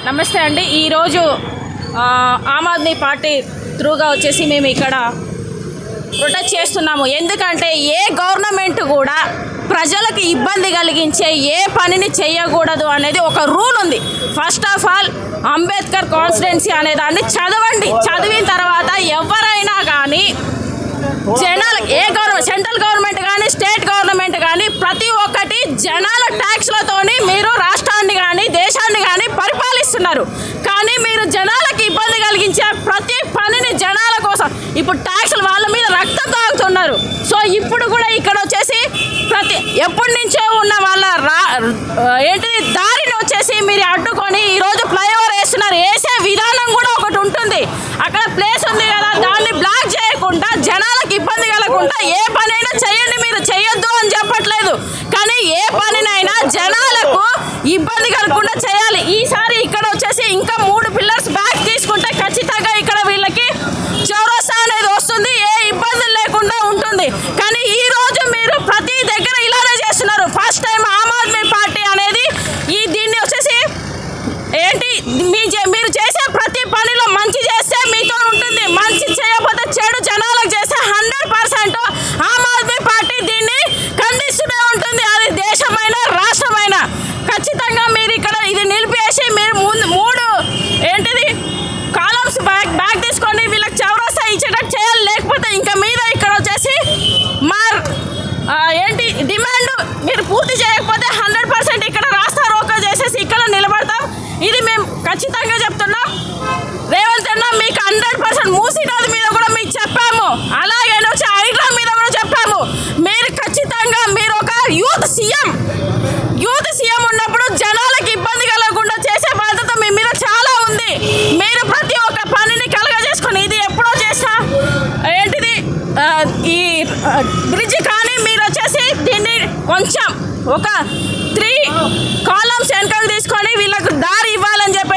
నమస్తే అండి. ఈరోజు ఆమ్ ఆద్మీ పార్టీ త్రూగా వచ్చేసి మేము ఇక్కడ ప్రొటెస్ట్ చేస్తున్నాము. ఎందుకంటే ఏ గవర్నమెంట్ కూడా ప్రజలకు ఇబ్బంది కలిగించే ఏ పనిని చేయకూడదు అనేది ఒక రూల్ ఉంది. First of all Ambedkar constituency అనే దాన్ని చదవండి. చదివిన తర్వాత ఎవరైనా కానీ జనాలు ఏ గవర్నమెంట్, సెంట్రల్ గవర్నమెంట్ కానీ స్టేట్ గవర్నమెంట్ కానీ ప్రతి ఒక్కటి జనాల ట్యాక్స్లతోని మీరు రాష్ట్రాన్ని కానీ దేశాన్ని కానీ పరిపాలిస్తున్నారు. కానీ మీరు జనాలకు ఇబ్బంది కలిగించే ప్రతి పనిని జనాల కోసం ఇప్పుడు ట్యాక్స్లు వాళ్ళ మీద రక్తం తాగుతున్నారు. సో ఇప్పుడు కూడా ఇక్కడ వచ్చేసి ఎప్పటి నుంచో ఉన్న వాళ్ళ దారిని వచ్చేసి మీరు అడ్డుకొని ఈరోజు ఫ్లైఓవర్ వేస్తున్నారు. వేసే విధానం కూడా ఒకటి ఉంటుంది. అక్కడ ప్లేస్ ఉంది కదా, దాన్ని బ్లాక్ చేయకుండా జనాలకు ఇబ్బంది కలగకుండా ఏ పనైనా చేయండి. మీరు చేయొద్దు అని చెప్పట్లేదు, కానీ ఏ పనినైనా జనాలకు ఇబ్బంది కలగకుండా చేయాలి. ఈసారి ఇక్కడ వచ్చేసి ఇంకా 3 పిల్లర్స్ బ్యాక్ తీసుకుంటే ఖచ్చితంగా ఇక్కడ వీళ్ళకి చౌరస్తా అనేది వస్తుంది, ఏ ఇబ్బందులు లేకుండా ఉంటుంది. కానీ ఈ రోజు మీరు ప్రతి దగ్గర ఇలానే చేస్తున్నారు. First time Aam Aadmi party అనేది దీన్ని వచ్చేసి మీరు చేసే ప్రతి పనిలో మంచి చేస్తే మీతో ఉంటుంది, మంచి చేయకపోతే చెడు జనాలకు చేస్తే 100% ఆమ్ ఆద్మీ పార్టీ దీన్ని ఖండిస్తూనే ఉంటుంది. అది దేశమైనా రాష్ట్రమైనా ఖచ్చితంగా మీరు ఇక్కడ ఇది నిలిపేసి మీరు 3 కాలమ్స్ బ్యాక్ తీసుకొని వీళ్ళకి చౌరస్తా ఇచ్చేటట్టు చేయాలి. లేకపోతే ఇంకా మీద ఇక్కడ వచ్చేసి డిమాండ్ మీరు పూర్తి చేయకపోతే 100% ఇక్కడ రాస్తా రోకో చేసేసి ఇక్కడ నిలబడతాం. ఇది మేము ఖచ్చితంగా చెప్తున్నాం. రేవంత్ అన్న మీకు 100% మూసీనది మీద కూడా మీకు చెప్పాము, అలాగే వచ్చి హైడ్రా మీద కూడా చెప్పాము. మీరు ఖచ్చితంగా మీరు ఒక యూత్ సీఎం ఉన్నప్పుడు జనాలకు ఇబ్బంది కలగకుండా చేసే బాధ్యత మీ మీద చాలా ఉంది. మీరు ప్రతి ఒక్క పనిని కలగజేసుకొని ఇది ఎప్పుడో చేసినా ఈ బ్రిడ్జ్ కానీ మీరు వచ్చేసి దీన్ని కొంచెం ఒక 3 కాలమ్స్ వెనకలు తీసుకొని వీళ్ళకు దారి ఇవ్వాలని చెప్పి